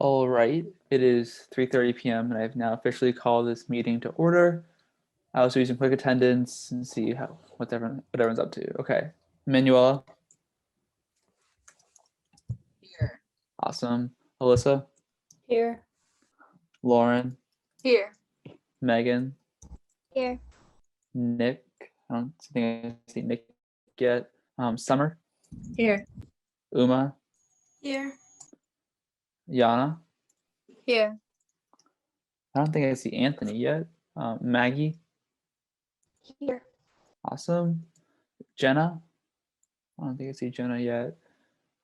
All right, it is 3:30 p.m. and I've now officially called this meeting to order. I also using quick attendance and see what everyone's up to. Okay, Manuela. Here. Awesome. Alyssa. Here. Lauren. Here. Megan. Here. Nick. I don't think I see Nick yet. Summer. Here. Uma. Here. Yana. Here. I don't think I see Anthony yet. Maggie. Here. Awesome. Jenna. I don't think I see Jenna yet.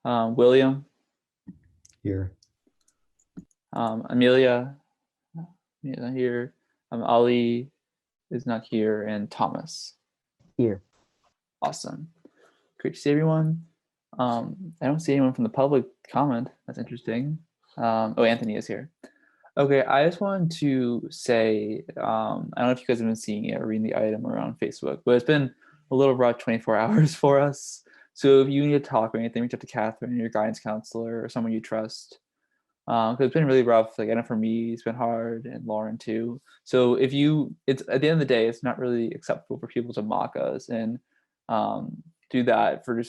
William. Here. Amelia. Not here. Ali is not here, and Thomas. Here. Awesome. Great to see everyone. I don't see anyone from the public comment. That's interesting. Oh, Anthony is here. Okay, I just wanted to say, I don't know if you guys have been seeing it or reading the item around Facebook, but it's been a little rough 24 hours for us. So if you need to talk or anything, reach out to Catherine, your guidance counselor, or someone you trust. Because it's been really rough. Like I know for me, it's been hard, and Lauren too. So if it's at the end of the day, it's not really acceptable for people to mock us and do that for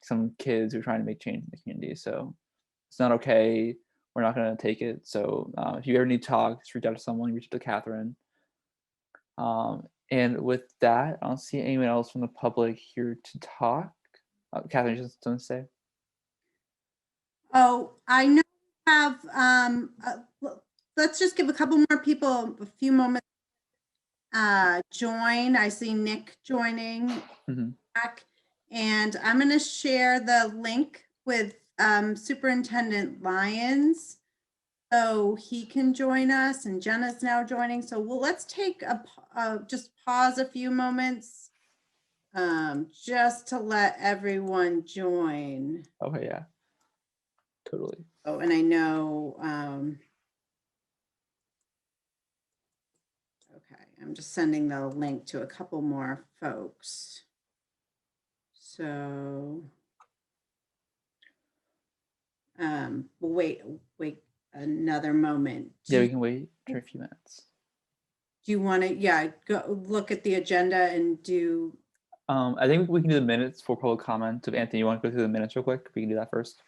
some kids who are trying to make change in the community. So it's not okay. We're not going to take it. So if you ever need to talk, just reach out to someone. Reach out to Catherine. And with that, I don't see anyone else from the public here to talk. Catherine, just something to say? Oh, I know we have, let's just give a couple more people a few moments join. I see Nick joining back, and I'm going to share the link with Superintendent Lyons so he can join us, and Jenna's now joining. So let's take just pause a few moments just to let everyone join. Okay, yeah, totally. Oh, and I know, okay, I'm just sending the link to a couple more folks. So, we'll wait another moment. Yeah, we can wait for a few minutes. Do you want to, go look at the agenda and do? I think we can do the minutes for public comment. If Anthony, you want to go through the minutes real quick? We can do that first.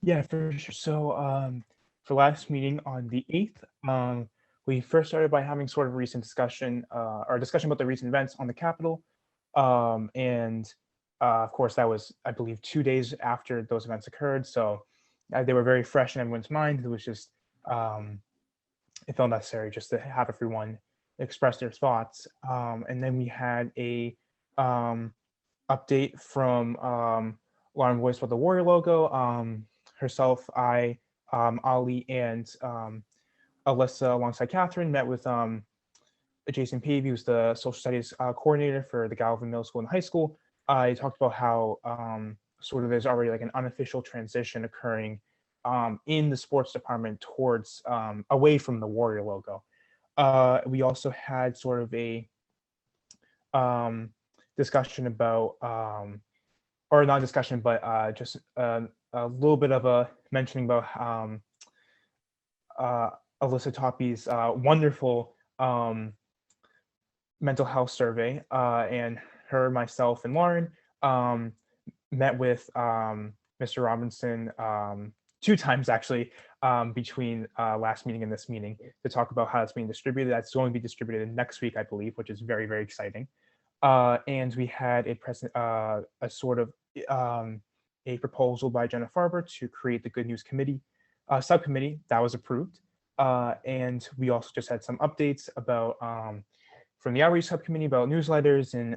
Yeah, for sure. So for last meeting on the 8th, we first started by having sort of a recent discussion, or discussion about the recent events on the Capitol. Of course, that was, I believe, 2 days after those events occurred. So they were very fresh in everyone's mind. It was just, it felt necessary just to have everyone express their thoughts. And then we had a update from Lauren Voice with the Warrior logo. Herself, I, Ali, and Alyssa, alongside Catherine, met with Jason Pavey, who's the social studies coordinator for the Galvin Middle School and High School. I talked about how sort of there's already like an unofficial transition occurring in the sports department towards away from the Warrior logo. We also had sort of a discussion about, or not discussion, but just a little bit of a mentioning about Alyssa Toppy's wonderful mental health survey, and her, myself, and Lauren met with Mr. Robinson 2 times actually between last meeting and this meeting to talk about how it's being distributed. That's going to be distributed next week, I believe, which is very, very exciting. And we had a sort of a proposal by Jenna Farber to create the Good News Committee subcommittee that was approved. And we also just had some updates about from the outreach subcommittee about newsletters and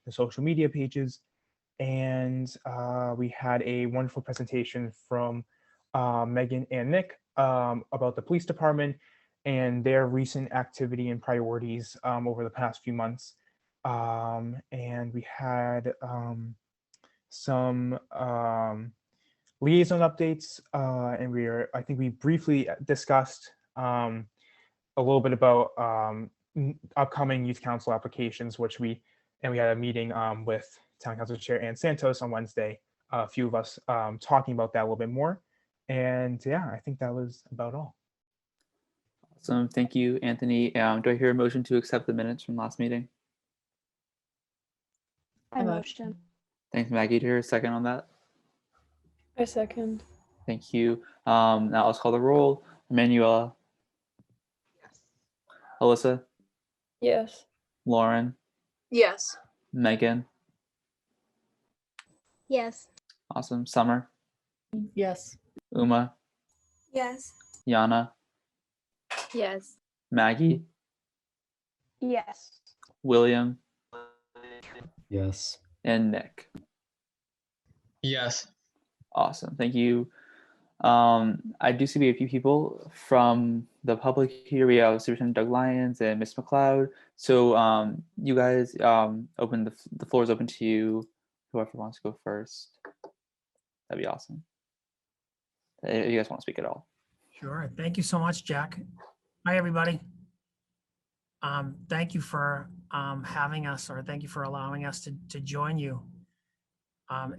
the social media pages. And we had a wonderful presentation from Megan and Nick about the police department and their recent activity and priorities over the past few months. And we had some liaison updates, and I think we briefly discussed a little bit about upcoming youth council applications, which we had a meeting with Town Council Chair Ann Santos on Wednesday a few of us talking about that a little bit more. And yeah, I think that was about all. Awesome. Thank you, Anthony. Do I hear a motion to accept the minutes from last meeting? I motion. Thanks, Maggie. Do you hear a second on that? I second. Thank you. Now let's call the roll. Emanuela, Yes. Alyssa, Yes. Lauren, Yes. Megan. Yes. Awesome. Summer, Yes. Uma, Yes. Yana, Yes. Maggie, Yes. William, Yes. and Nick. Yes. Awesome. Thank you. I do see we have a few people from the public here. We have Superintendent Doug Lyons and Miss McLeod. So you guys, open the floor is open to you. Whoever wants to go first, that'd be awesome. If you guys want to speak at all. Sure. Thank you so much, Jack. Hi, everybody. Thank you for having us, or thank you for allowing us to join you.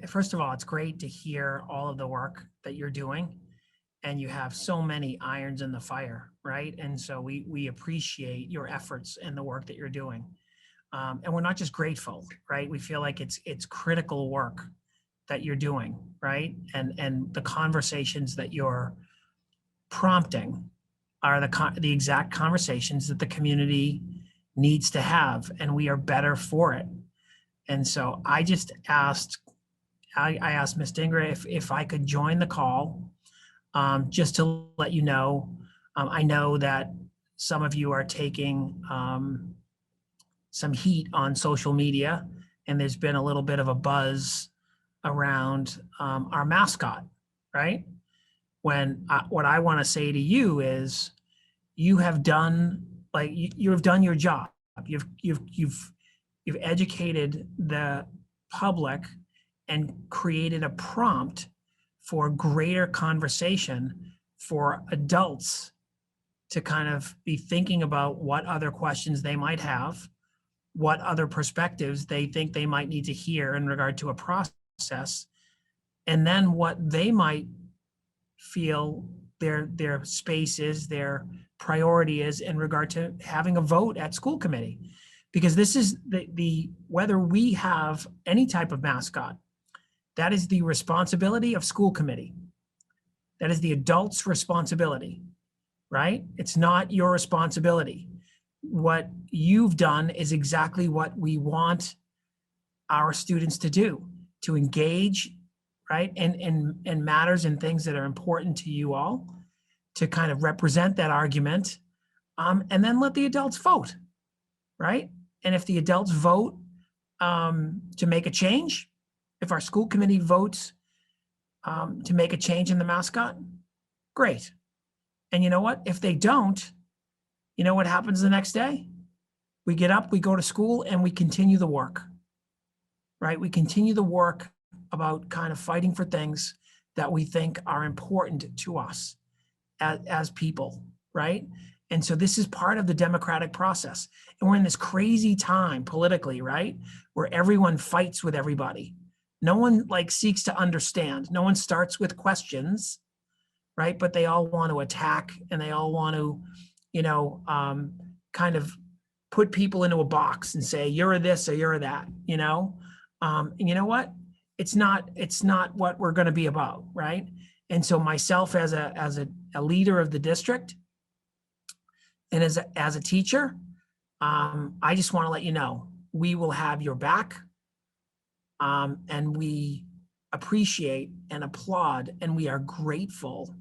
First of all, it's great to hear all of the work that you're doing, and you have so many irons in the fire, right? And so we appreciate your efforts and the work that you're doing. And we're not just grateful, right? We feel like it's critical work that you're doing, right? And the conversations that you're prompting are the exact conversations that the community needs to have, and we are better for it. And so I just asked, I asked Ms. Dinger if I could join the call, just to let you know. I know that some of you are taking some heat on social media, and there's been a little bit of a buzz around our mascot, right? When what I want to say to you is, you have done you have done your job. You've educated the public and created a prompt for greater conversation for adults to kind of be thinking about what other questions they might have, what other perspectives they think they might need to hear in regard to a process, and then what they might feel their space is, their priority is in regard to having a vote at school committee. Because this is the whether we have any type of mascot, that is the responsibility of school committee. That is the adult's responsibility, right? It's not your responsibility. What you've done is exactly what we want our students to do, to engage, right? And matters and things that are important to you all, to kind of represent that argument, and then let the adults vote, right? And if the adults vote to make a change, if our school committee votes to make a change in the mascot, great. And you know what? If they don't, you know what happens the next day? We get up, we go to school, and we continue the work, right? We continue the work about kind of fighting for things that we think are important to us as people, right? And so this is part of the democratic process. And we're in this crazy time politically, right? Where everyone fights with everybody. No one seeks to understand. No one starts with questions, right? But they all want to attack, and they all want to, kind of put people into a box and say, you're a this or you're a that, and you know what? It's not what we're going to be about, right? And so myself as a leader of the district and as a teacher, I just want to let you know, we will have your back, and we appreciate and applaud, and we are grateful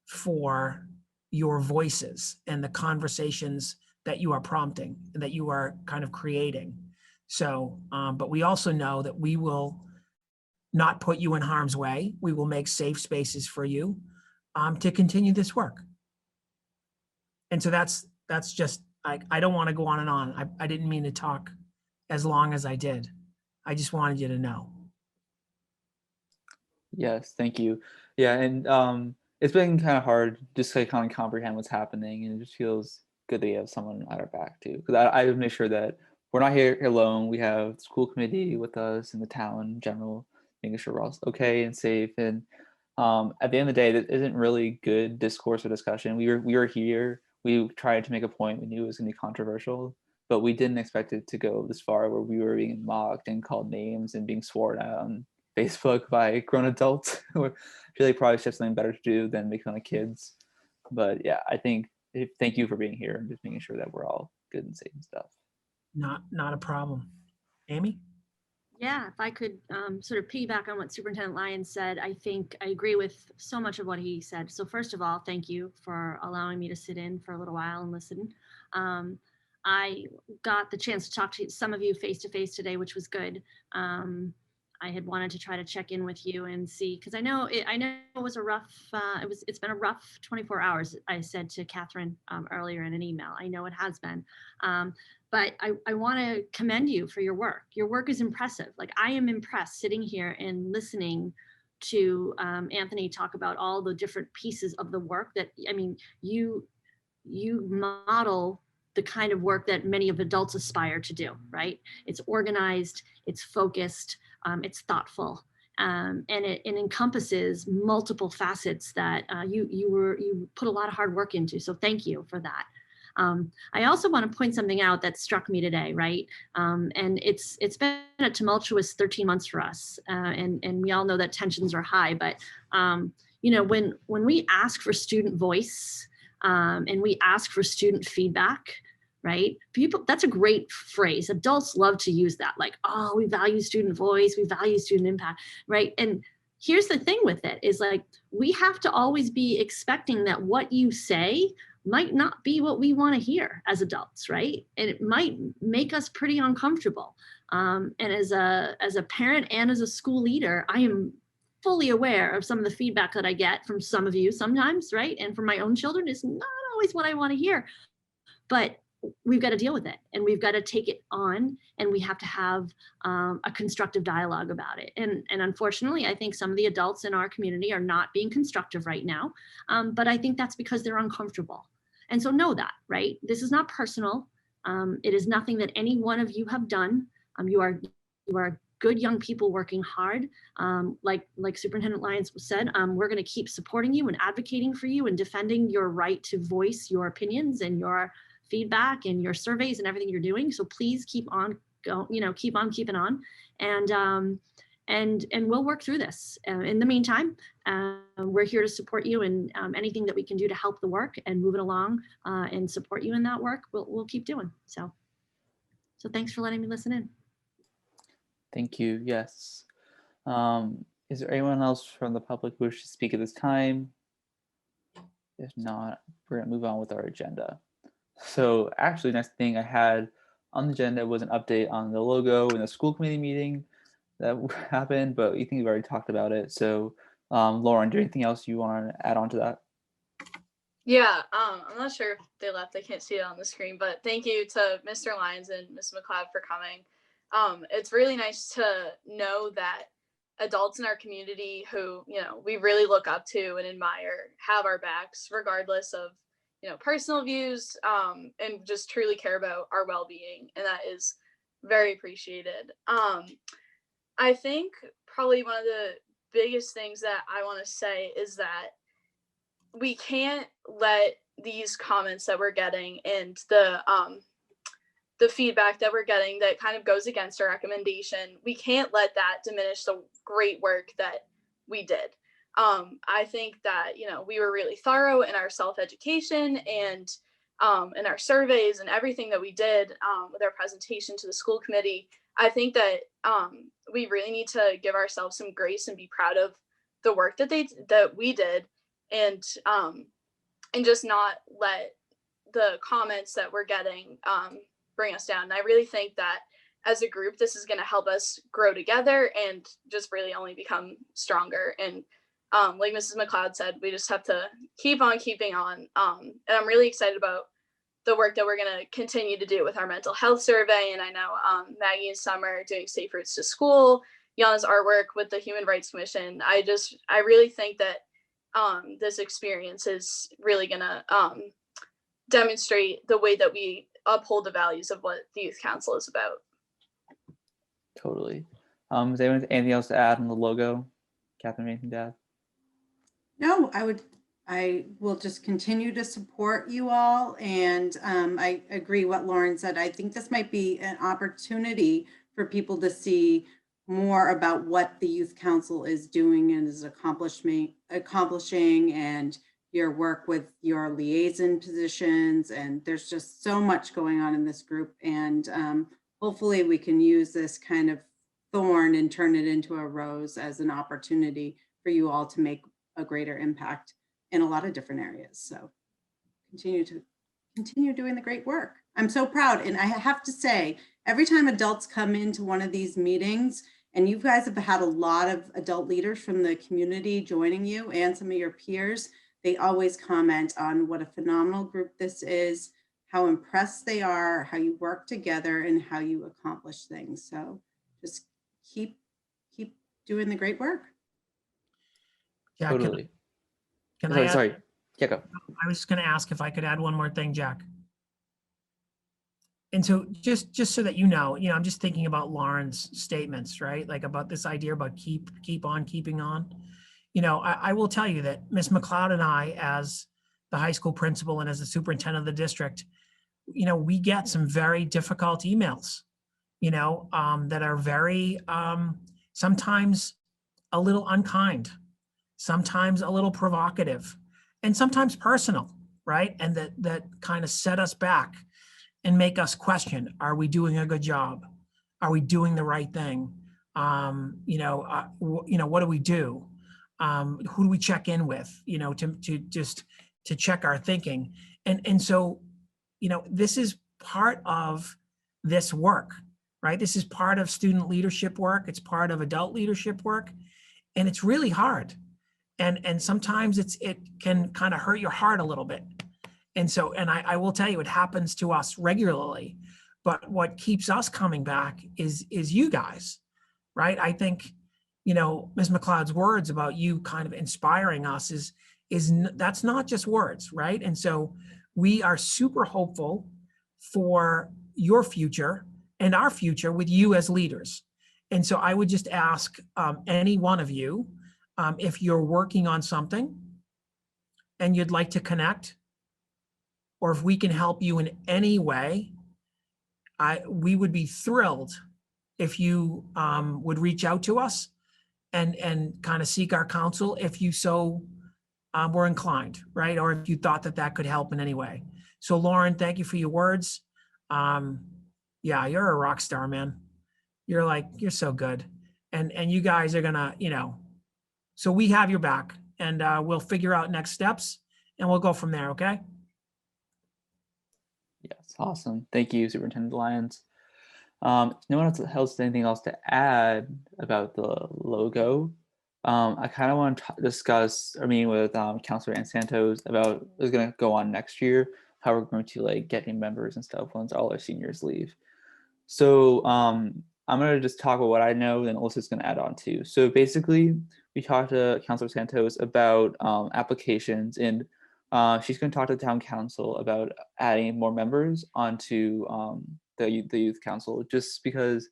for your voices and the conversations that you are prompting and that you are kind of creating. So, but we also know that we will not put you in harm's way. We will make safe spaces for you to continue this work. And so that's just, I don't want to go on and on. I didn't mean to talk as long as I did. I just wanted you to know. Yes, thank you. Yeah, and it's been kind of hard just to kind of comprehend what's happening, and it just feels good that we have someone at our back too. Because I make sure that we're not here alone. We have the school committee with us and the town in general, making sure we're all okay and safe. And at the end of the day, that isn't really good discourse or discussion. We were here. We tried to make a point. We knew it was going to be controversial, but we didn't expect it to go this far, where we were being mocked and called names and being sworn at on Facebook by grown adults. I feel like probably should have something better to do than make fun of kids. But yeah, I think thank you for being here and just making sure that we're all good and safe and stuff. Not a problem. Amy? Yeah, if I could sort of piggyback on what Superintendent Lyons said, I think I agree with so much of what he said. So first of all, thank you for allowing me to sit in for a little while and listen. I got the chance to talk to some of you face to face today, which was good. I had wanted to try to check in with you and see, because I know it was a rough, it's been a rough 24 hours. I said to Catherine earlier in an email. I know it has been. But I want to commend you for your work. Your work is impressive. Like, I am impressed sitting here and listening to Anthony talk about all the different pieces of the work that, I mean, you model the kind of work that many of adults aspire to do, right? It's organized, it's focused, it's thoughtful, and it encompasses multiple facets that you put a lot of hard work into. So thank you for that. I also want to point something out that struck me today, right? And it's been a tumultuous 13 months for us, and we all know that tensions are high. But you know, when we ask for student voice and we ask for student feedback, right? That's a great phrase. Adults love to use that, like, oh, we value student voice, we value student impact, right? And here's the thing with it is, like, we have to always be expecting that what you say might not be what we want to hear as adults, right? And it might make us pretty uncomfortable. And as a parent and as a school leader, I am fully aware of some of the feedback that I get from some of you sometimes, right? And from my own children is not always what I want to hear, but we've got to deal with it, and we've got to take it on, and we have to have a constructive dialogue about it. And unfortunately, I think some of the adults in our community are not being constructive right now, but I think that's because they're uncomfortable. And so know that, right? This is not personal. It is nothing that any one of you have done. You are good young people working hard. Like Superintendent Lyons said, we're going to keep supporting you and advocating for you and defending your right to voice your opinions and your feedback and your surveys and everything you're doing. So please keep on keep on keeping on, and we'll work through this. In the meantime, we're here to support you, and anything that we can do to help the work and move it along and support you in that work, we'll keep doing. So thanks for letting me listen in. Thank you. Yes. Is there anyone else from the public who wishes to speak at this time? If not, we're gonna move on with our agenda. So actually, next thing I had on the agenda was an update on the logo in the school committee meeting that happened, but you think we've already talked about it. So Lauren, do you have anything else you want to add on to that? Yeah, I'm not sure if they left. I can't see it on the screen, but thank you to Mr. Lyons and Ms. McLeod for coming. It's really nice to know that adults in our community who, we really look up to and admire have our backs, regardless of, personal views, and just truly care about our well-being. And that is very appreciated. I think probably one of the biggest things that I want to say is that we can't let these comments that we're getting and the feedback that we're getting that kind of goes against our recommendation, we can't let that diminish the great work that we did. I think that, we were really thorough in our self-education and in our surveys and everything that we did with our presentation to the school committee. I think that we really need to give ourselves some grace and be proud of the work that we did, and just not let the comments that we're getting bring us down. And I really think that as a group, this is going to help us grow together and just really only become stronger. And like Mrs. McLeod said, we just have to keep on keeping on. And I'm really excited about the work that we're going to continue to do with our mental health survey. And I know Maggie and Summer are doing Safe Routes to School, Yana's artwork with the Human Rights Commission. I really think that this experience is really going to demonstrate the way that we uphold the values of what the Youth Council is about. Totally. Is there anything else to add on the logo? Catherine, anything to add? No, I will just continue to support you all. And I agree what Lauren said. I think this might be an opportunity for people to see more about what the Youth Council is doing and is accomplishing, and your work with your liaison positions. And there's just so much going on in this group. And hopefully we can use this kind of thorn and turn it into a rose as an opportunity for you all to make a greater impact in a lot of different areas. So continue doing the great work. I'm so proud. And I have to say, every time adults come into one of these meetings, and you guys have had a lot of adult leaders from the community joining you and some of your peers, they always comment on what a phenomenal group this is, how impressed they are, how you work together, and how you accomplish things. So just keep doing the great work. Jack, Totally. can I add, sorry. Yeah, go. I was just going to ask if I could add one more thing, Jack. And so just so that you know, I'm just thinking about Lauren's statements, right? Like about this idea about keep on keeping on. I will tell you that Ms. McLeod and I, as the high school principal and as the superintendent of the district, we get some very difficult emails, that are very, sometimes a little unkind, sometimes a little provocative, and sometimes personal, right? And that kind of set us back and make us question, are we doing a good job? Are we doing the right thing? What do we do? Who do we check in with, to check our thinking? And so, this is part of this work, right? This is part of student leadership work. It's part of adult leadership work. And it's really hard. And sometimes it can kind of hurt your heart a little bit. And so, and I will tell you, it happens to us regularly, but what keeps us coming back is you guys, right? I think, Ms. McLeod's words about you kind of inspiring us is that's not just words, right? And so we are super hopeful for your future and our future with you as leaders. And so I would just ask any one of you, if you're working on something and you'd like to connect, or if we can help you in any way, we would be thrilled if you would reach out to us and kind of seek our counsel if you so were inclined, right? Or if you thought that could help in any way. So Lauren, thank you for your words. Yeah, you're a rock star, man. You're so good. And you guys are gonna, so we have your back, and we'll figure out next steps and we'll go from there, okay? Yes, awesome. Thank you, Superintendent Lyons. No one else has anything else to add about the logo. I kind of want to discuss our meeting with Councilor Ann Santos about what's going to go on next year, how we're going to get new members and stuff once all our seniors leave. So I'm going to just talk about what I know, and Alyssa's going to add on too. So basically, we talked to Councilor Santos about applications, and she's going to talk to the town council about adding more members onto the youth council, just because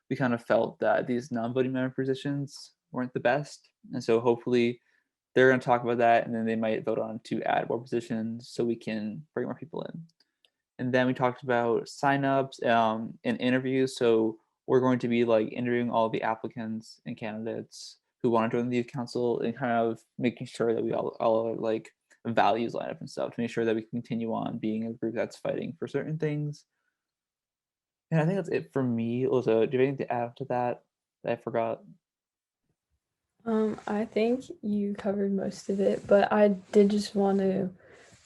we kind of felt that these non-voting member positions weren't the best. And so hopefully they're going to talk about that, and then they might vote on to add more positions so we can bring more people in. And then we talked about signups and interviews. So we're going to be interviewing all the applicants and candidates who want to join the youth council, and kind of making sure that we all are values line up and stuff, to make sure that we can continue on being a group that's fighting for certain things. And I think that's it for me. Alyssa, do you have anything to add to that I forgot? I think you covered most of it, but I did just want to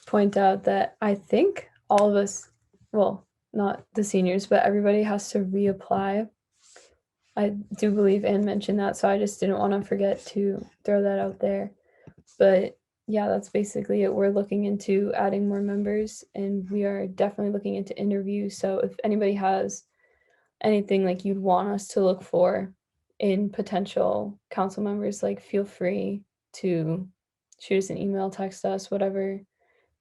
point out that I think all of us, well, not the seniors, but everybody has to reapply. I do believe Anne mentioned that, so I just didn't want to forget to throw that out there. But yeah, that's basically it. We're looking into adding more members, and we are definitely looking into interviews. So if anybody has anything you'd want us to look for in potential council members, feel free to shoot us an email, text us, whatever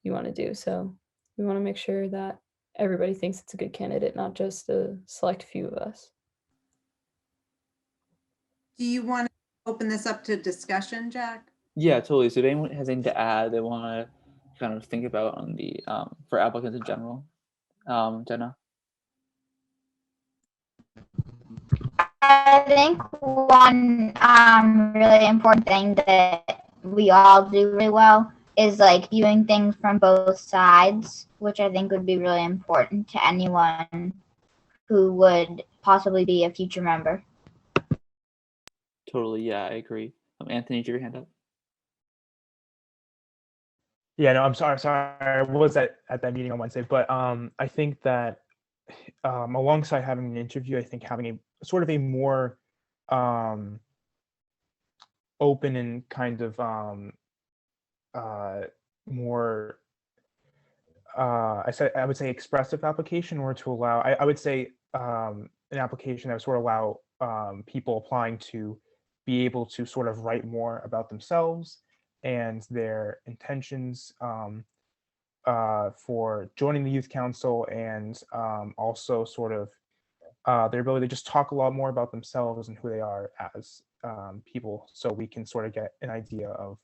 you want to do. So we want to make sure that everybody thinks it's a good candidate, not just a select few of us. do you want to open this up to discussion, Jack? Yeah, totally. So if anyone has anything to add, they want to kind of think about on the for applicants in general, Jenna. I think one really important thing that we all do really well is like viewing things from both sides, which I think would be really important to anyone who would possibly be a future member. Totally, yeah, I agree. Anthony, did you have your hand up? Yeah, no, I'm sorry. I was at that meeting on Wednesday, but I think that alongside having an interview, I think having a sort of a more open and kind of more I would say expressive application, or to allow I would say an application that would sort of allow people applying to be able to sort of write more about themselves and their intentions for joining the youth council, and also sort of their ability to just talk a lot more about themselves and who they are as people, so we can sort of get an idea of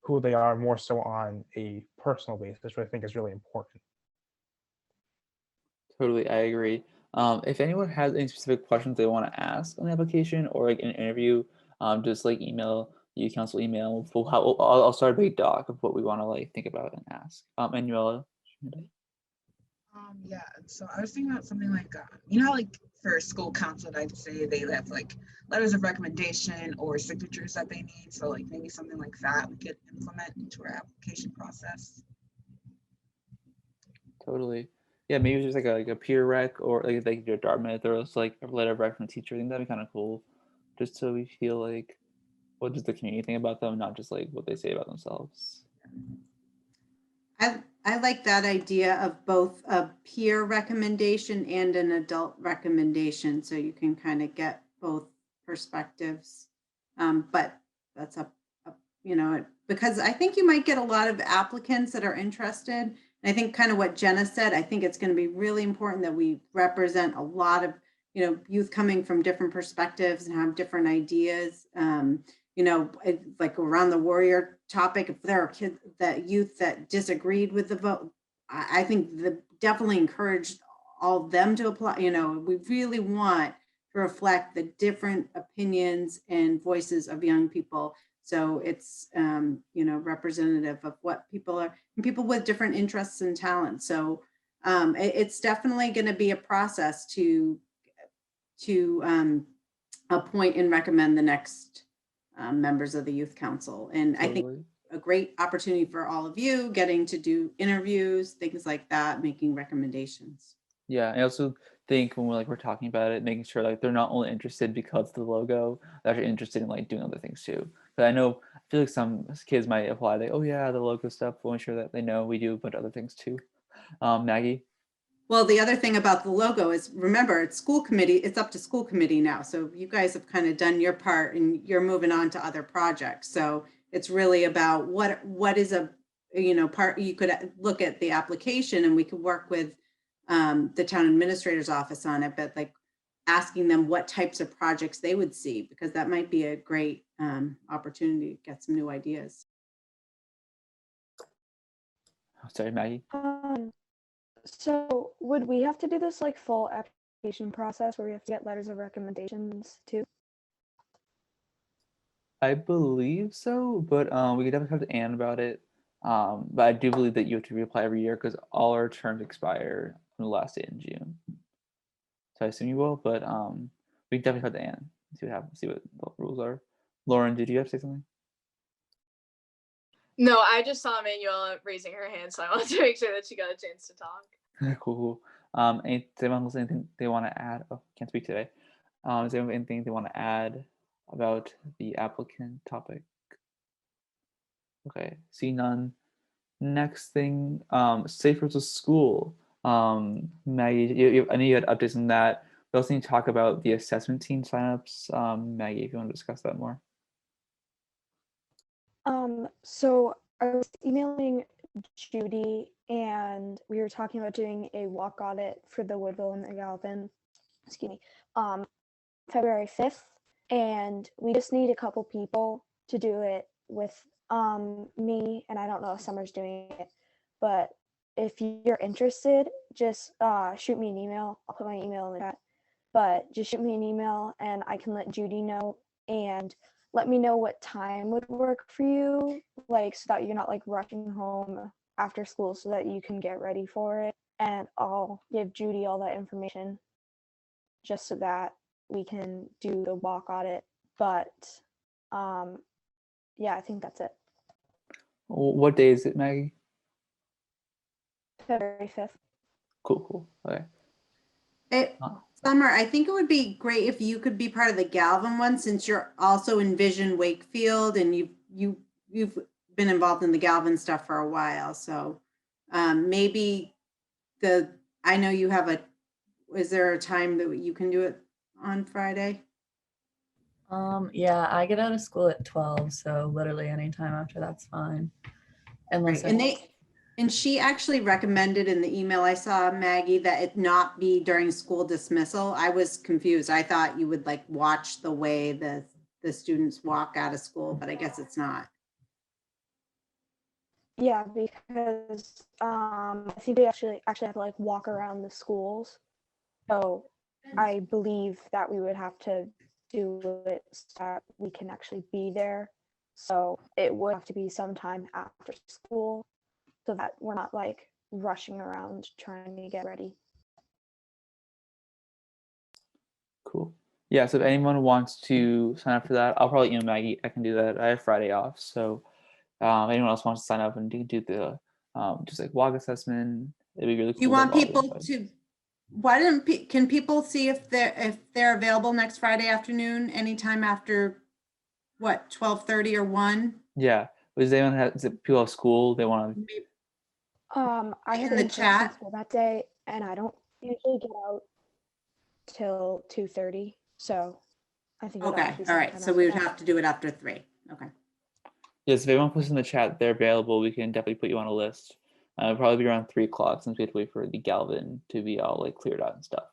who they are more so on a personal basis, which I think is really important. Totally, I agree. If anyone has any specific questions they want to ask on the application or like an interview, just like email the council email. I'll start a big doc of what we want to like think about and ask. Manuela. Yeah, so I was thinking about something like, you know, like for school council, I'd say they have like letters of recommendation or signatures that they need. So like maybe something like that we could implement into our application process. Totally. Yeah, maybe just like a peer rec, or like your Dartmouth, or else like a letter of rec from a teacher. I think that'd be kind of cool, just so we feel like what does the community think about them, not just like what they say about themselves. I like that idea of both a peer recommendation and an adult recommendation, so you can kind of get both perspectives. But that's up, you know, because I think you might get a lot of applicants that are interested. And I think kind of what Jenna said, I think it's going to be really important that we represent a lot of, you know, youth coming from different perspectives and have different ideas. You know, like around the warrior topic, if there are kids, that youth that disagreed with the vote, I think definitely encourage all of them to apply. You know, we really want to reflect the different opinions and voices of young people. So it's, you know, representative of what people are, and people with different interests and talents. So it's definitely going to be a process to appoint and recommend the next members of the youth council. And totally. I think a great opportunity for all of you getting to do interviews, things like that, making recommendations. Yeah, I also think when we're talking about it, making sure like they're not only interested because of the logo, they're actually interested in like doing other things too. But I feel like some kids might apply like, oh yeah, the logo stuff. We'll make sure that they know we do a bunch of other things too. Maggie. Well, the other thing about the logo is, remember, it's school committee. It's up to school committee now. So you guys have kind of done your part and you're moving on to other projects. So it's really about what is a, you know, part. You could look at the application and we could work with the town administrator's office on it, but like asking them what types of projects they would see, because that might be a great opportunity to get some new ideas. Sorry, Maggie. So would we have to do this like full application process where we have to get letters of recommendations too? I believe so, but we could definitely talk to Anne about it. But I do believe that you have to reapply every year because all our terms expire on the last day in June. So I assume you will, but we can definitely talk to Anne, see what the rules are. Lauren, did you have to say something? No, I just saw Manuela raising her hand, so I wanted to make sure that she got a chance to talk. Cool. Anyone else anything they want to add? Oh, can't speak today. Is there anything they want to add about the applicant topic? Okay, see none. Next thing, Safe Roads to School. Maggie, I know you had updates on that. We also need to talk about the assessment team signups. Maggie, if you want to discuss that more. So I was emailing Judy and we were talking about doing a walk audit for the Woodville and the Galvin, February 5th. and we just need a couple people to do it with me, and I don't know if Summer's doing it, but if you're interested, just shoot me an email. I'll put my email in the chat, but just shoot me an email and I can let Judy know, and let me know what time would work for you, like so that you're not like rushing home after school, so that you can get ready for it. And I'll give Judy all that information just so that we can do the walk audit. But yeah, I think that's it. What day is it, Maggie? February 5th. Cool. Okay. Summer, I think it would be great if you could be part of the Galvin one, since you're also in Vision Wakefield and you've been involved in the Galvin stuff for a while. So maybe I know you have is there a time that you can do it on Friday? Yeah, I get out of school at 12, so literally any time after that's fine. Unless And she actually recommended in the email I saw, Maggie, that it not be during school dismissal. I was confused. I thought you would like watch the way the students walk out of school, but I guess it's not. Yeah, because I think we actually have to like walk around the schools. So I believe that we would have to do it so that we can actually be there. So it would have to be sometime after school so that we're not like rushing around trying to get ready. Cool. Yeah, so if anyone wants to sign up for that, I'll probably email Maggie. I can do that. I have Friday off. So anyone else wants to sign up and do the just like walk assessment, it'd be really cool. You want people to, can people see if they're available next Friday afternoon, anytime after what, 12:30 or 1? Yeah. Is it people at school they want to? I have in the chat school that day, and I don't usually get out till 2:30. So I think okay, all right. So we would have to do it after 3. Okay. Yes, if anyone puts in the chat they're available, we can definitely put you on a list. It'll probably be around 3 o'clock since we have to wait for the Galvin to be all like cleared out and stuff.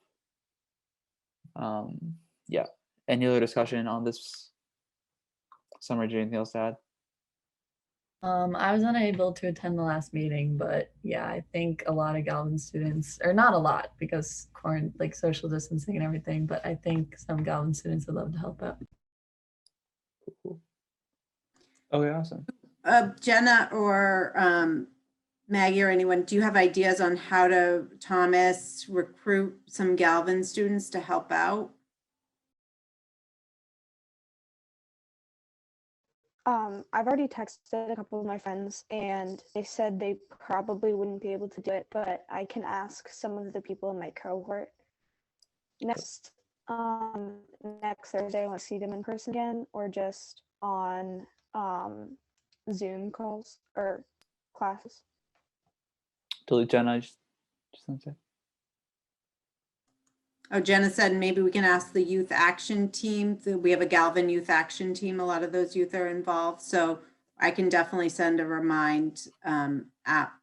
Yeah. Any other discussion on this? Summer, do you have anything else to add? I was unable to attend the last meeting, but yeah, I think a lot of Galvin students, or not a lot because like social distancing and everything, but I think some Galvin students would love to help out. Cool. Okay, awesome. Jenna or Maggie or anyone, do you have ideas on how to, Thomas, recruit some Galvin students to help out? I've already texted a couple of my friends and they said they probably wouldn't be able to do it, but I can ask some of the people in my cohort. Next Thursday, I want to see them in person again, or just on Zoom calls or classes. Totally, Jenna. Just say. Oh, Jenna said maybe we can ask the youth action team. We have a Galvin youth action team. A lot of those youth are involved. So I can definitely send a remind app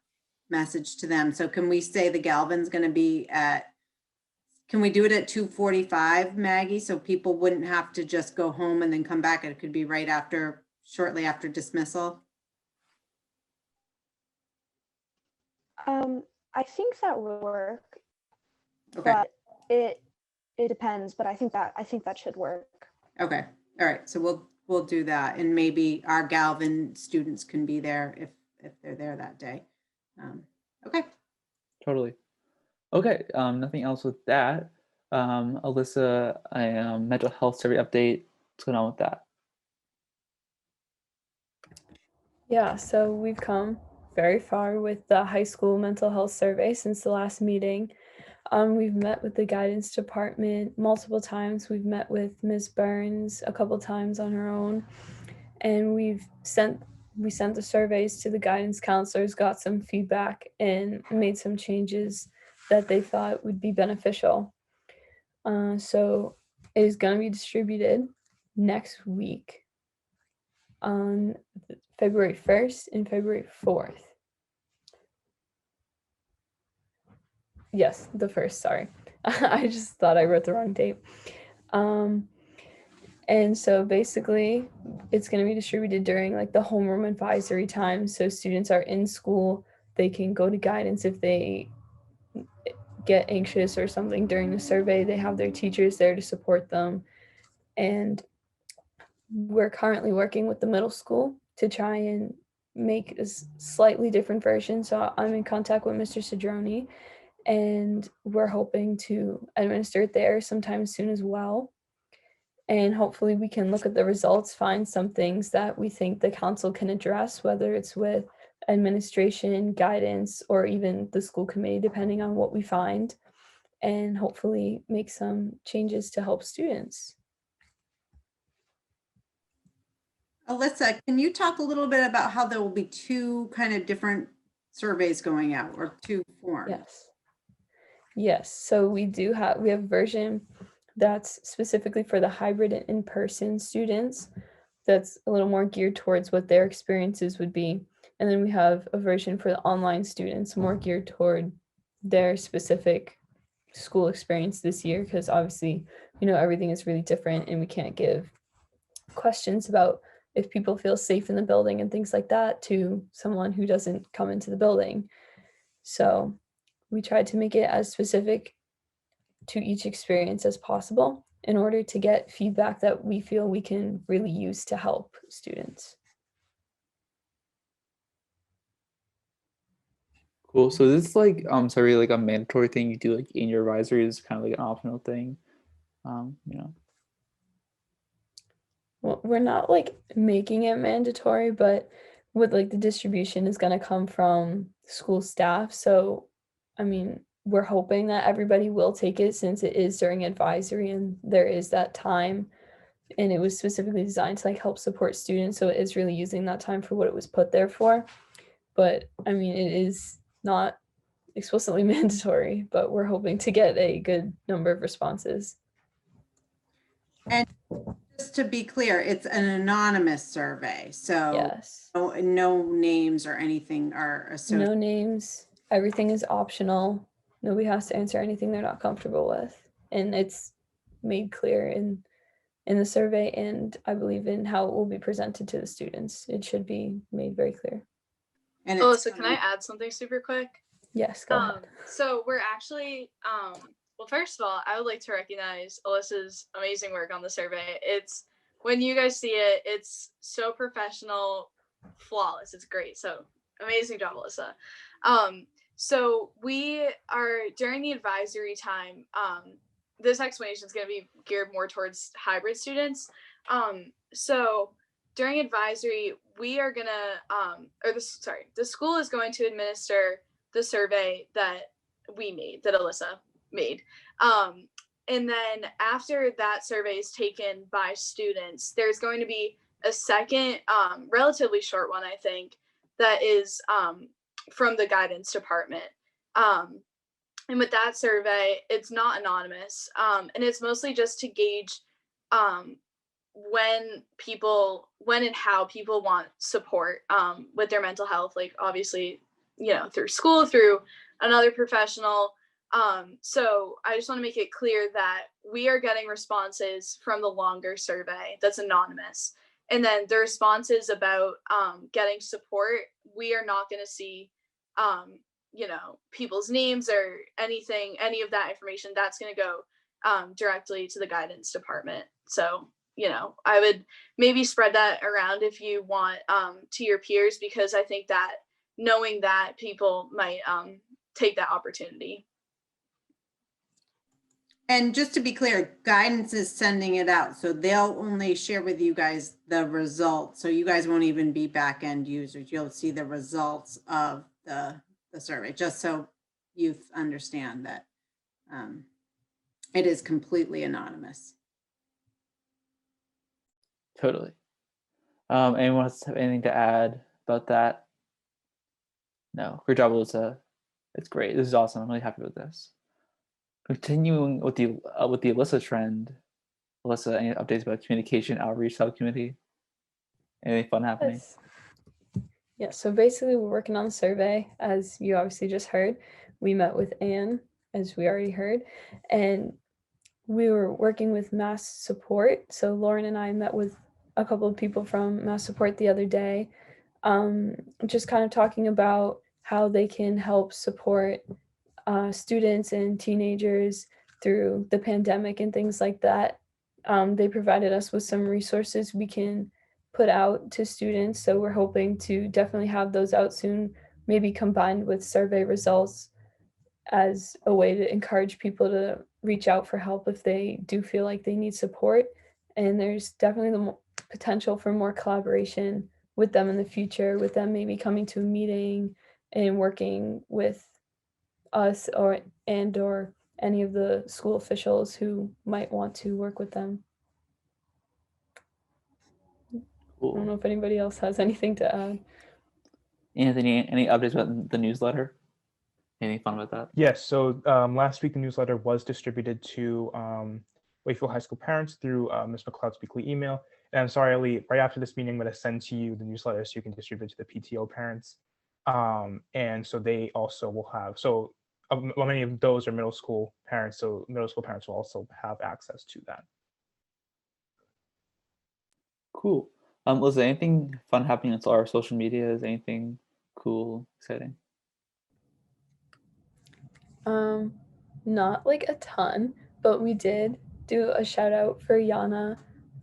message to them. So can we say the Galvin's going to be can we do it at 2:45, Maggie? So people wouldn't have to just go home and then come back. It could be right after, shortly after dismissal. I think that would work. Okay. But it depends, but I think that should work. Okay. All right. So we'll do that, and maybe our Galvin students can be there if they're there that day. Okay. Totally. Okay. Nothing else with that. Alyssa, mental health survey update. What's going on with that? Yeah, so we've come very far with the high school mental health survey since the last meeting. We've met with the guidance department multiple times. We've met with Ms. Burns a couple times on her own, and we sent the surveys to the guidance counselors, got some feedback, and made some changes that they thought would be beneficial. So it is going to be distributed next week on February 1st and February 4th. Yes, the 1st, sorry. I just thought I wrote the wrong date. And so basically it's going to be distributed during like the homeroom advisory time. So students are in school, they can go to guidance if they get anxious or something during the survey. They have their teachers there to support them. And we're currently working with the middle school to try and make a slightly different version. So I'm in contact with Mr. Cedrone, and we're hoping to administer it there sometime soon as well. And hopefully we can look at the results, find some things that we think the council can address, whether it's with administration, guidance, or even the school committee, depending on what we find, and hopefully make some changes to help students. Alyssa, can you talk a little bit about how there will be two kind of different surveys going out, or two forms? Yes. So we have a version that's specifically for the hybrid and in-person students. That's a little more geared towards what their experiences would be. And then we have a version for the online students, more geared toward their specific school experience this year, because obviously, everything is really different and we can't give questions about if people feel safe in the building and things like that to someone who doesn't come into the building. So we tried to make it as specific to each experience as possible in order to get feedback that we feel we can really use to help students. Cool. So this is like sorry, like a mandatory thing you do like in your advisory, is kind of like an optional thing. Well, we're not like making it mandatory, but with like the distribution is going to come from school staff. So, I mean, we're hoping that everybody will take it since it is during advisory and there is that time, and it was specifically designed to like help support students. So it is really using that time for what it was put there for. But I mean, it is not explicitly mandatory, but we're hoping to get a good number of responses. And just to be clear, it's an anonymous survey. So yes, no names or anything are associated. No names. Everything is optional. Nobody has to answer anything they're not comfortable with. And it's made clear in the survey, and I believe in how it will be presented to the students. It should be made very clear. And so can I add something super quick? Yes, go ahead. So we're actually, well, first of all, I would like to recognize Alyssa's amazing work on the survey. It's, when you guys see it, it's so professional, flawless. It's great. So amazing job, Alyssa. So we are, during the advisory time, this explanation is going to be geared more towards hybrid students. So during advisory, we are going to, the school is going to administer the survey that we made, that Alyssa made. And then after that survey is taken by students, there's going to be a second, relatively short one, I think, that is from the guidance department. And with that survey, it's not anonymous. And it's mostly just to gauge when and how people want support with their mental health, like obviously, through school, through another professional. So I just want to make it clear that we are getting responses from the longer survey that's anonymous. And then the responses about getting support, we are not going to see, people's names or anything, any of that information. That's going to go directly to the guidance department. So, I would maybe spread that around if you want to your peers, because I think that knowing that people might take that opportunity. And just to be clear, guidance is sending it out. So they'll only share with you guys the results. So you guys won't even be back-end users. You'll see the results of the survey, just so you understand that it is completely anonymous. Totally. Anyone else have anything to add about that? No. Great job, Alyssa. It's great. This is awesome. I'm really happy with this. Continuing with the Alyssa trend, Alyssa, any updates about communication outreach subcommittee? Anything fun happening? Yes. Yeah, so basically we're working on the survey, as you obviously just heard. We met with Anne, as we already heard, and we were working with Mass Support. So Lauren and I met with a couple of people from Mass Support the other day, just kind of talking about how they can help support students and teenagers through the pandemic and things like that. They provided us with some resources we can put out to students. So we're hoping to definitely have those out soon, maybe combined with survey results as a way to encourage people to reach out for help if they do feel like they need support. And there's definitely the potential for more collaboration with them in the future, with them maybe coming to a meeting and working with us or any of the school officials who might want to work with them. Cool. I don't know if anybody else has anything to add. Anthony, any updates about the newsletter? Anything fun about that? Yes. So last week the newsletter was distributed to Wakefield High School parents through Ms. McLeod's weekly email. And I'm sorry, Ali, right after this meeting, I'm going to send to you the newsletter so you can distribute it to the PTO parents. And so they also will have, so many of those are middle school parents, so middle school parents will also have access to that. Cool. Was there anything fun happening on our social media? Is anything cool, exciting? Not like a ton, but we did do a shout out for Yana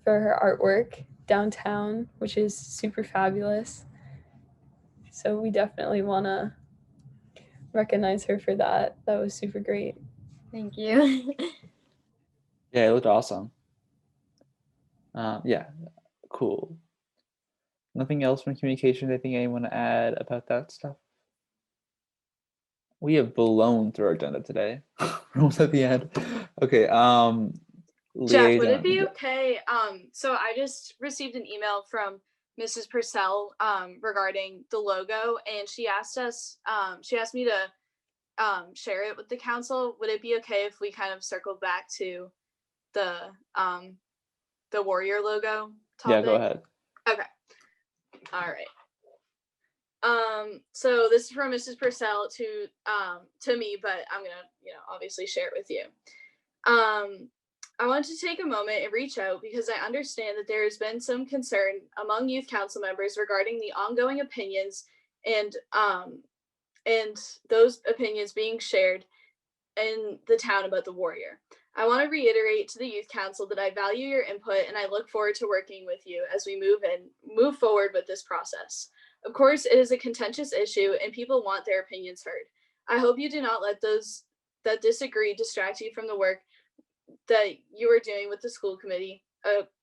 for her artwork downtown, which is super fabulous. So we definitely want to recognize her for that. That was super great. Thank you. Yeah, it looked awesome. Yeah, cool. Nothing else from communications? Anything anyone want to add about that stuff? We have blown through our agenda today. We're almost at the end. Okay. Jeff, would it Liaison. be okay? So I just received an email from Mrs. Purcell regarding the logo, and she asked me to share it with the council. Would it be okay if we kind of circled back to the warrior logo topic? Yeah, go ahead. Okay. All right. So this is from Mrs. Purcell to me, but I'm gonna, obviously share it with you. I want to take a moment and reach out because I understand that there has been some concern among youth council members regarding the ongoing opinions and those opinions being shared in the town about the warrior. I want to reiterate to the youth council that I value your input and I look forward to working with you as we move forward with this process. Of course, it is a contentious issue and people want their opinions heard. I hope you do not let those that disagree distract you from the work that you are doing with the school committee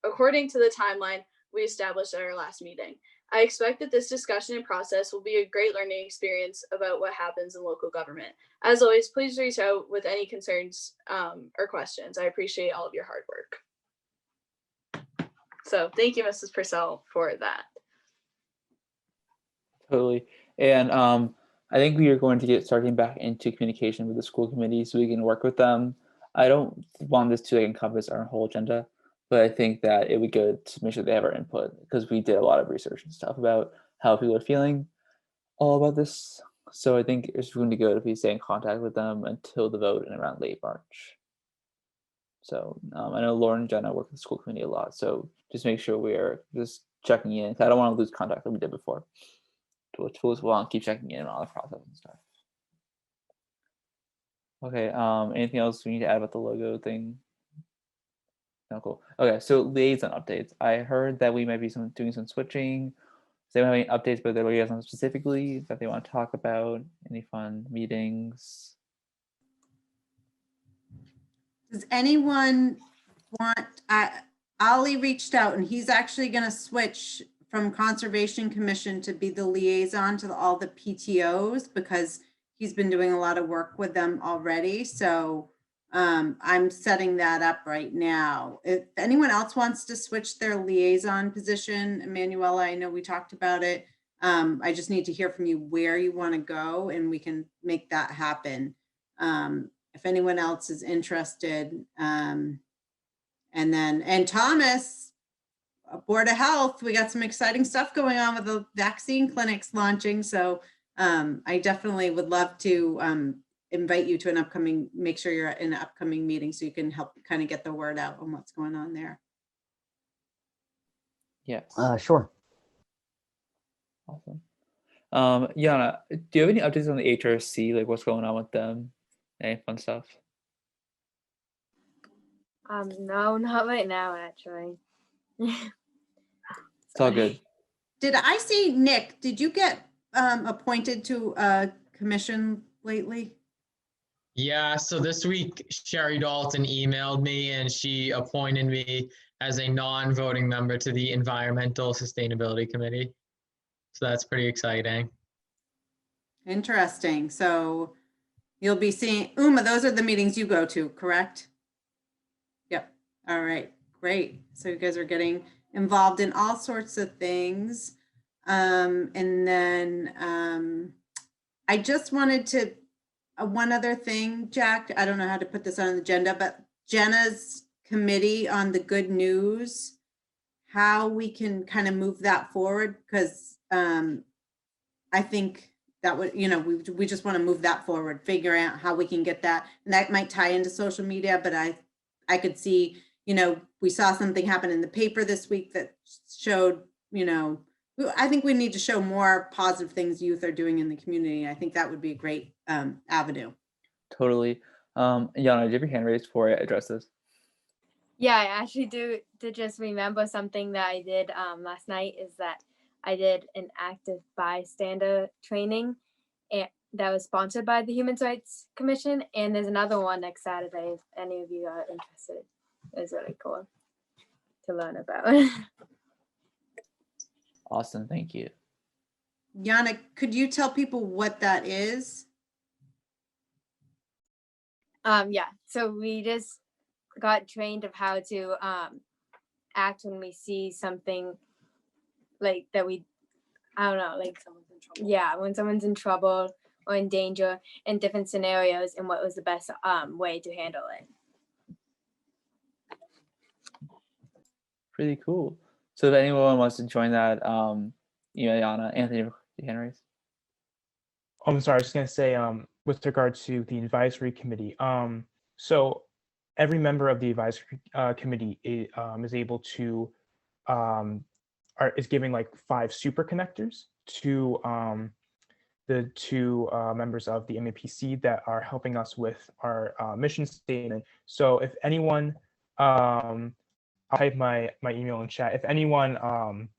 according to the timeline we established at our last meeting. I expect that this discussion and process will be a great learning experience about what happens in local government. As always, please reach out with any concerns or questions. I appreciate all of your hard work. So thank you, Mrs. Purcell, for that. Totally. And I think we are going to get starting back into communication with the school committee so we can work with them. I don't want this to encompass our whole agenda, but I think that it would be good to make sure they have our input because we did a lot of research and stuff about how people are feeling all about this. So I think it's going to be good if we stay in contact with them until the vote in around late March. So I know Lauren and Jenna work with the school committee a lot, so just make sure we're just checking in. I don't want to lose contact that we did before. We'll want to keep checking in on all the process and stuff. Okay, anything else we need to add about the logo thing? No, cool. Okay, so liaison updates. I heard that we might be doing some switching. Does anyone have any updates about their liaison specifically that they want to talk about? Any fun meetings? Does anyone want, Ollie reached out and he's actually going to switch from Conservation Commission to be the liaison to all the PTOs because he's been doing a lot of work with them already. So I'm setting that up right now. If anyone else wants to switch their liaison position, Emanuela, I know we talked about it. I just need to hear from you where you want to go and we can make that happen. If anyone else is interested. And Thomas, Board of Health, we got some exciting stuff going on with the vaccine clinics launching. So I definitely would love to, invite you to an upcoming, make sure you're in an upcoming meeting so you can help kind of get the word out on what's going on there. Yes. Sure. Awesome. Yana, do you have any updates on the HRC? Like what's going on with them? Any fun stuff? No, not right now, actually. It's all good. Did I see, Nick, did you get appointed to a commission lately? Yeah, so this week Sherry Dalton emailed me and she appointed me as a non-voting member to the Environmental Sustainability Committee. So that's pretty exciting. Interesting. So you'll be seeing, Uma, those are the meetings you go to, correct? Yep. All right, great. So you guys are getting involved in all sorts of things. And then I just wanted to, one other thing, Jack, I don't know how to put this on the agenda, but Jenna's committee on the good news, how we can kind of move that forward, because I think that would, you know, we just want to move that forward, figure out how we can get that. And that might tie into social media, but I could see, you know, we saw something happen in the paper this week that showed, you know, I think we need to show more positive things youth are doing in the community. I think that would be a great avenue. Totally. Yana, do you have your hand raised before I address this? Yeah, I actually did just remember something that I did last night is that I did an active bystander training and that was sponsored by the Human Rights Commission. And there's another one next Saturday if any of you are interested. It's really cool to learn about. Awesome, thank you. Yana, could you tell people what that is? Yeah, so we just got trained of how to act when we see something like that I don't know, like someone's in trouble. Yeah, when someone's in trouble or in danger in different scenarios and what was the best way to handle it. Pretty cool. So if anyone wants to join that, you know, Yana, Anthony, your hand raised. Oh, I'm sorry, I was just gonna say, with regard to the advisory committee, so every member of the advisory committee is able to, is giving like 5 super connectors to the 2 members of the MAPC that are helping us with our mission statement. So if anyone, I'll type my email in chat. If anyone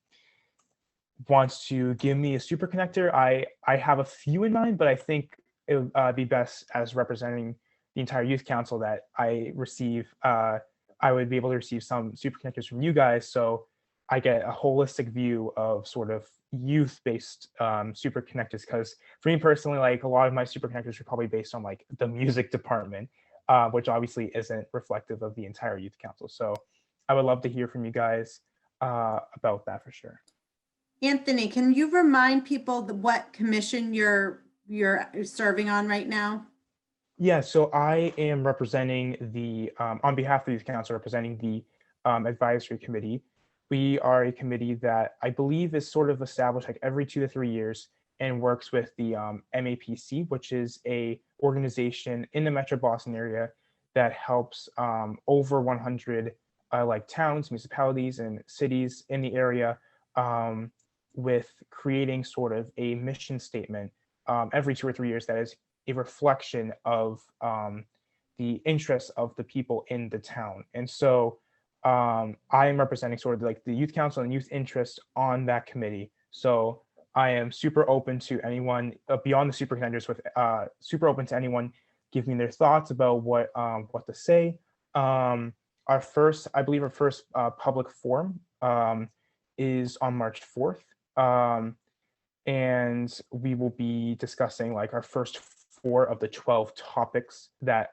wants to give me a super connector, I have a few in mind, but I think it would be best as representing the entire youth council that I receive. I would be able to receive some super connectors from you guys, so I get a holistic view of sort of youth-based super connectors. Because for me personally, like a lot of my super connectors are probably based on like the music department, which obviously isn't reflective of the entire youth council. So I would love to hear from you guys about that for sure. Anthony, can you remind people what commission you're serving on right now? Yeah, so I am representing the, on behalf of the youth council, representing the advisory committee. We are a committee that I believe is sort of established like every 2 to 3 years and works with the MAPC, which is a organization in the Metro Boston area that helps over 100 like towns, municipalities, and cities in the area with creating sort of a mission statement every 2 or 3 years that is a reflection of the interests of the people in the town. And so I am representing sort of like the youth council and youth interest on that committee. So I am super open to anyone beyond the super connectors, with super open to anyone giving their thoughts about what to say. I believe our first public forum is on March 4th. And we will be discussing like our first 4 of the 12 topics that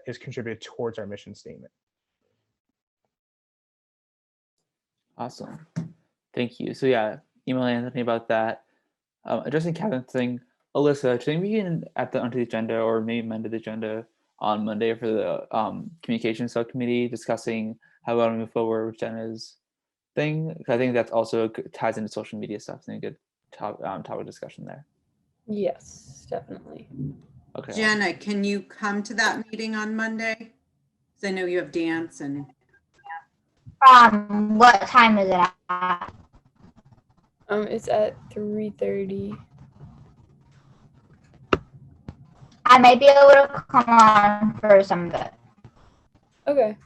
is contributed towards our mission statement. Awesome, thank you. So yeah, email Anthony about that. Addressing Catherine's thing, Alyssa, do you think we can add that onto the agenda or maybe amend the agenda on Monday for the communications subcommittee discussing how we want to move forward with Jenna's thing? I think that's also ties into social media stuff. I think a good topic discussion there. Yes, definitely. Okay. Jenna, can you come to that meeting on Monday? Because I know you have dance and. What time is it at? It's at 3:30. I might be able to come on for some of it. Okay.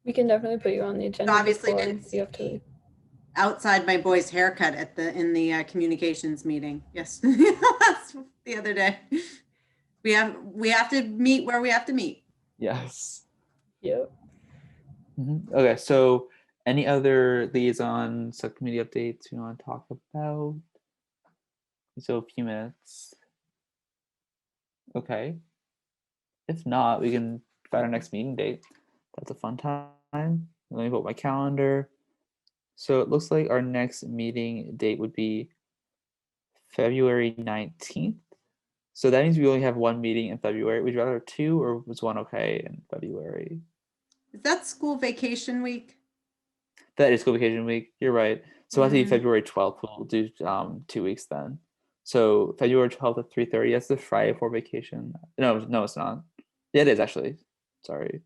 We can definitely put you on the agenda. Obviously before didn't you have to leave. outside my boy's haircut in the communications meeting. Yes, that's the other day. We have to meet where we have to meet. Yes. Yep. Okay, so any other liaison subcommittee updates you want to talk about? So a few minutes. Okay. If not, we can find our next meeting date. That's a fun time. Let me put my calendar. So it looks like our next meeting date would be February 19th. So that means we only have one meeting in February. Would you rather have two, or was one okay in February? Is that school vacation week? That is school vacation week. You're right. So I think February 12th. We'll do 2 weeks then. So February 12th at 3:30. That's the Friday before vacation. No, it's not. Yeah, it is actually. Sorry.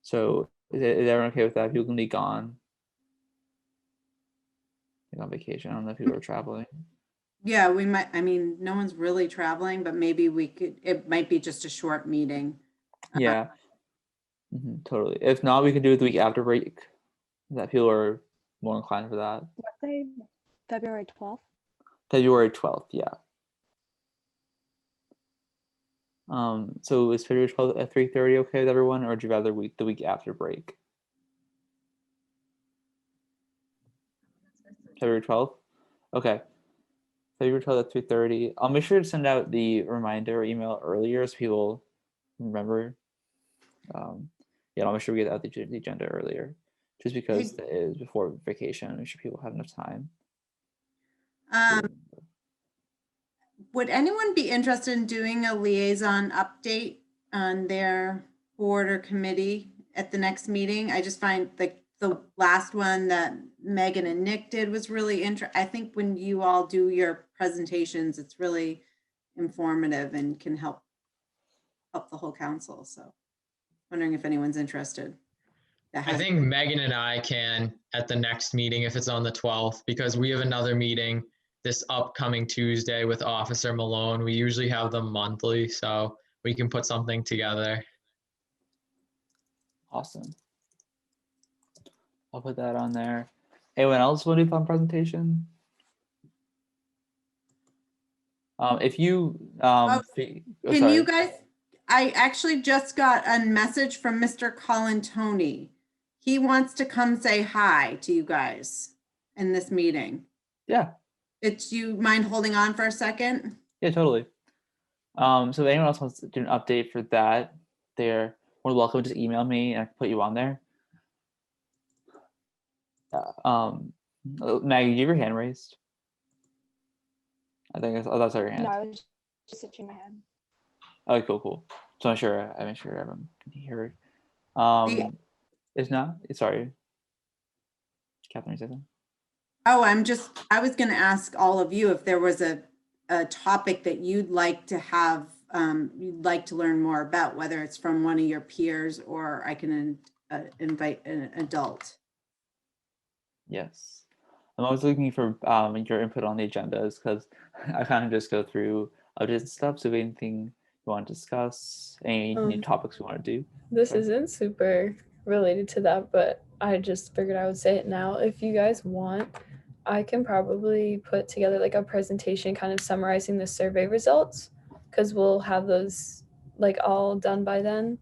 So is everyone okay with that? People can be gone. Like on vacation. I don't know if people are traveling. Yeah, we might. I mean, no one's really traveling, but maybe we could. It might be just a short meeting. Yeah. Totally. If not, we can do it the week after break. That people are more inclined for that. What day? February 12th? February 12th, yeah. So is February 12th at 3:30 okay with everyone, or would you rather the week after break? February 12th? Okay. February 12th at 3:30. I'll make sure to send out the reminder email earlier so people remember. Yeah, I'll make sure we get out the agenda earlier. Just because it is before vacation, make sure people have enough time. Would anyone be interested in doing a liaison update on their board or committee at the next meeting? I just find the last one that Megan and Nick did was really interesting. I think when you all do your presentations, it's really informative and can help the whole council. So wondering if anyone's interested. I think Megan and I can at the next meeting if it's on the 12th, because we have another meeting this upcoming Tuesday with Officer Malone. We usually have them monthly, so we can put something together. Awesome. I'll put that on there. Anyone else want to do fun presentation? If you can you guys? I actually just got a message from Mr. Colin Tony. He wants to come say hi to you guys in this meeting. Yeah. Do you mind holding on for a second? Yeah, totally. So if anyone else wants to do an update for that, they're more welcome. Just email me and I can put you on there. Maggie, do you have your hand raised? I think that's your hand. No, I was just itching my head. Okay, cool. So I make sure everyone can hear it. It's not. Sorry, Catherine, say something. Oh, I was going to ask all of you if there was a topic that you'd like to have, you'd like to learn more about, whether it's from one of your peers or I can invite an adult. Yes. I'm always looking for your input on the agendas because I kind of just go through updates stuff. So if anything you want to discuss, any new topics you want to do. This isn't super related to that, but I just figured I would say it now. If you guys want, I can probably put together like a presentation kind of summarizing the survey results, because we'll have those like all done by then.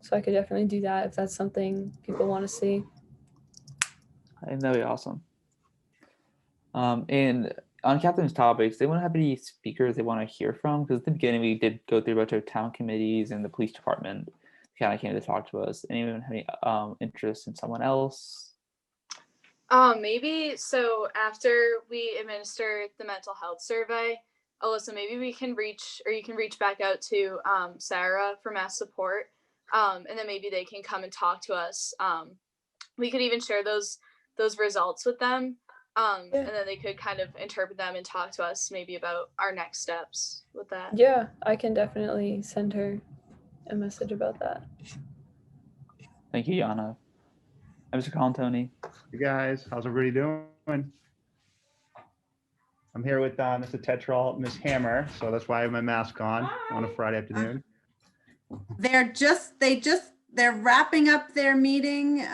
So I could definitely do that if that's something people want to see. I think that'd be awesome. And on Catherine's topics, they want to have any speakers they want to hear from, because at the beginning we did go through a bunch of town committees and the police department kind of came to talk to us. Anyone have any interest in someone else? Maybe so after we administer the mental health survey, Alyssa, maybe we can you can reach back out to Sarah from Mass Support, and then maybe they can come and talk to us. We could even share those results with them. And then they could kind of interpret them and talk to us maybe about our next steps with that. Yeah, I can definitely send her a message about that. Thank you, Yana. Mr. Colin Tony. Hey guys, how's everybody doing? I'm here with Mr. Tetrol, Miss Hammer, so that's why I have my mask on a Friday afternoon. They're wrapping up their meeting.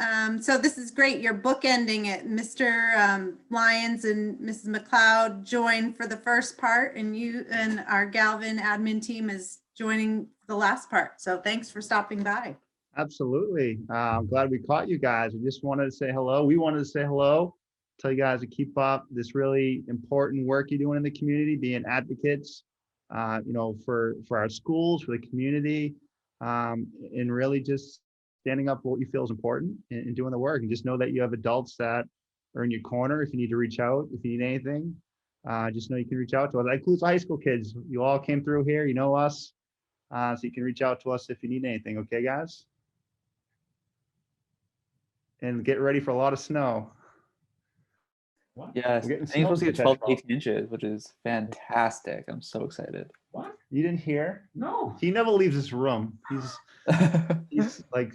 So this is great. You're bookending it. Mr. Lyons and Mrs. McLeod joined for the first part, and you and our Galvin admin team is joining the last part. So thanks for stopping by. Absolutely. I'm glad we caught you guys. We just wanted to say hello. We wanted to say hello, tell you guys to keep up this really important work you're doing in the community, being advocates, for our schools, for the community, and really just standing up for what you feel is important and doing the work. And just know that you have adults that are in your corner. If you need to reach out, if you need anything, just know you can reach out to us. That includes high school kids. You all came through here, you know us, so you can reach out to us if you need anything. Okay, guys? And get ready for a lot of snow. Yes, I think it's supposed to get 12 to 18 inches, which is fantastic. I'm so excited. What? You didn't hear? No. He never leaves this room. He's like,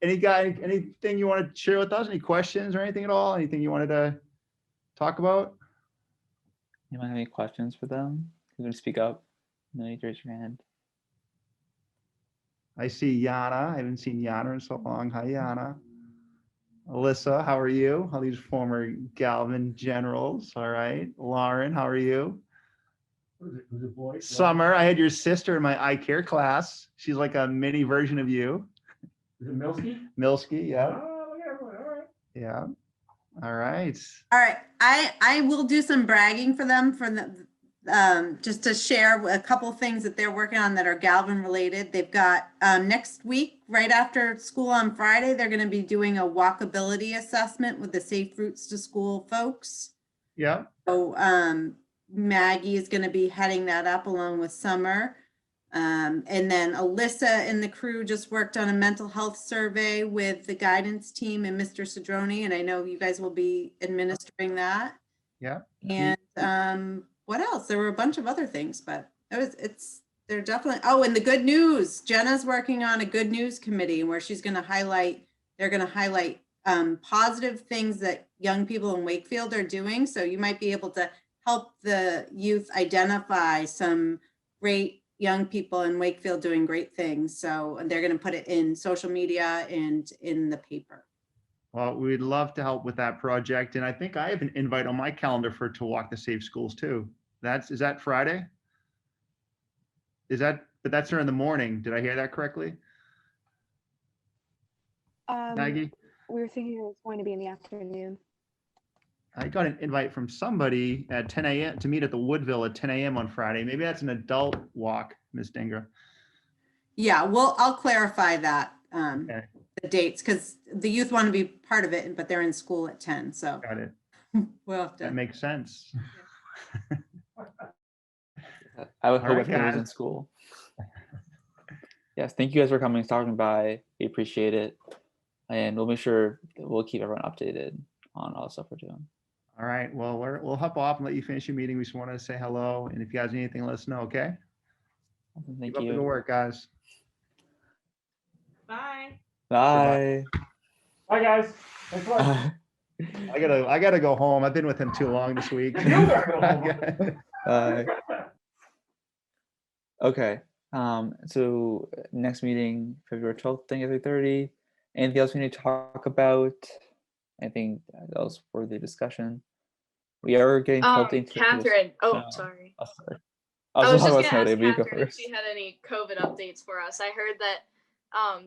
anything you want to share with us? Any questions or anything at all? Anything you wanted to talk about? Anyone have any questions for them? You're going to speak up. No need to raise your hand. I see Yana. I haven't seen Yana in so long. Hi, Yana. Alyssa, how are you? All these former Galvin generals. All right. Lauren, how are you? Who's it boy? Summer, I had your sister in my eye care class. She's like a mini version of you. Is it Milsky? Milsky, yeah. Oh, look at everyone. All right. Yeah. All right. All right. I will do some bragging for them for the just to share a couple things that they're working on that are Galvin related. They've got next week, right after school on Friday, they're going to be doing a walkability assessment with the Safe Routes to School folks. Yeah. So Maggie is going to be heading that up along with Summer. And then Alyssa and the crew just worked on a mental health survey with the guidance team and Mr. Cedrone, and I know you guys will be administering that. Yeah. And what else? There were a bunch of other things, but they're definitely, and the good news, Jenna's working on a good news committee where they're going to highlight positive things that young people in Wakefield are doing. So you might be able to help the youth identify some great young people in Wakefield doing great things. So they're going to put it in social media and in the paper. Well, we'd love to help with that project. And I think I have an invite on my calendar to walk the safe schools too. Is that Friday? But that's during the morning. Did I hear that correctly? Maggie? We were thinking it was going to be in the afternoon. I got an invite from somebody at 10 a.m. to meet at the Woodville at 10 a.m. on Friday. Maybe that's an adult walk, Ms. Dingra. Yeah, well, I'll clarify that. Okay. The dates, because the youth want to be part of it, but they're in school at 10. So Got it. we'll have to. That makes sense. I would hope right, everyone was in guys. school. Yes, thank you guys for coming and stopping by. We appreciate it. And we'll make sure that we'll keep everyone updated on all the stuff we're doing. All right. Well, we'll hop off and let you finish your meeting. We just wanted to say hello. And if you guys need anything, let us know, okay? Thank Keep up the you. good work, guys. Bye. Bye. Bye, guys. Thanks a lot. I gotta go home. I've been with him too long this week. You gotta go home. Okay. So next meeting, February 12th, thing at 3:30. Anything else we need to talk about? Anything else for the discussion? We are getting 12 to 18. Catherine. Oh, No. sorry. Oh, sorry. I was just gonna ask Snowday, but you go Catherine if first. she had any COVID updates for us. I heard that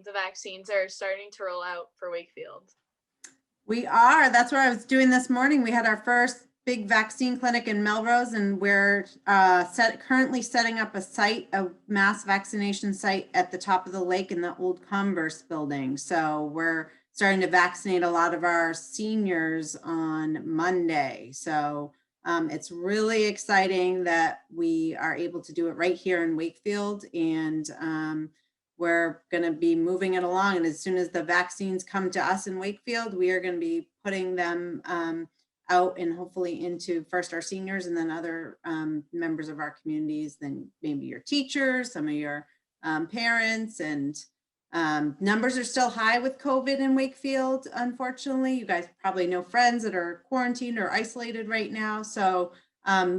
the vaccines are starting to roll out for Wakefield. We are. That's what I was doing this morning. We had our first big vaccine clinic in Melrose, and we're currently setting up a mass vaccination site at the top of the lake in the old Converse building. So we're starting to vaccinate a lot of our seniors on Monday. So it's really exciting that we are able to do it right here in Wakefield. And we're going to be moving it along. And as soon as the vaccines come to us in Wakefield, we are going to be putting them out and hopefully into first our seniors and then other members of our communities, then maybe your teachers, some of your parents. And numbers are still high with COVID in Wakefield, unfortunately. You guys probably know friends that are quarantined or isolated right now. So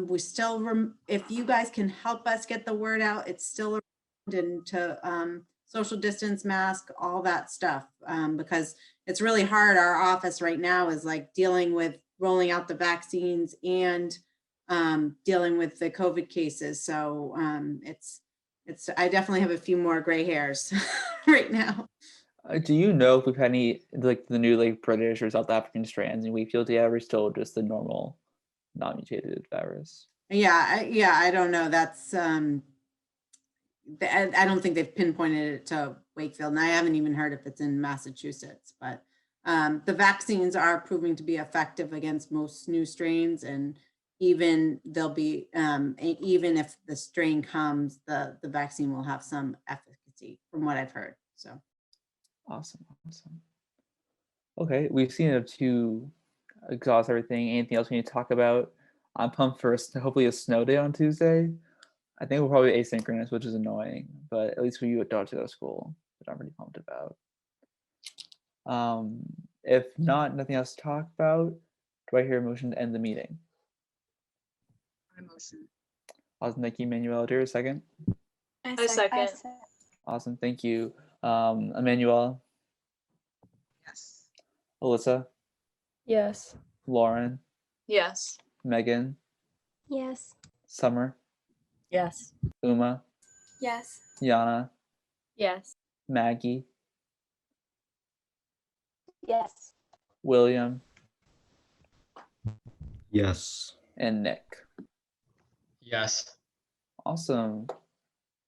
we still, if you guys can help us get the word out, it's still around, and to social distance, mask, all that stuff, because it's really hard. Our office right now is like dealing with rolling out the vaccines and dealing with the COVID cases. So I definitely have a few more gray hairs right now. Do you know if we've had any, like the new like British or South African strands in Wakefield yet, or still just the normal non-mutated virus? Yeah, I don't know. That's I don't think they've pinpointed it to Wakefield, and I haven't even heard if it's in Massachusetts. But the vaccines are proving to be effective against most new strains, and even they'll be even if the strain comes, the vaccine will have some efficacy, from what I've heard. So awesome. Okay, we've seen it to exhaust everything. Anything else we need to talk about? I'm pumped for hopefully a snow day on Tuesday. I think we're probably asynchronous, which is annoying, but at least for you at Dodger School, which I'm pretty pumped about. If not, nothing else to talk about, do I hear a motion to end the meeting? I motion. Awesome, thank you, Manuel. Do you hear a second? I second. Awesome, thank you. Emmanuel? Yes. Alyssa? Yes. Lauren? Yes. Megan? Yes. Summer? Yes. Uma? Yes. Yana? Yes. Maggie? Yes. William? Yes. And Nick? Yes. Awesome.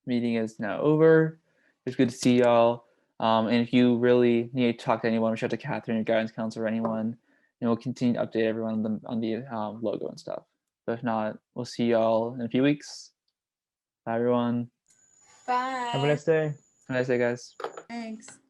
Meeting is now over. It's good to see y'all. And if you really need to talk to anyone, reach out to Catherine, your guidance counselor, or anyone, and we'll continue to update everyone on the logo and stuff. But if not, we'll see y'all in a few weeks. Bye, everyone. Bye. Have a nice day. Have a nice day, guys. thanks.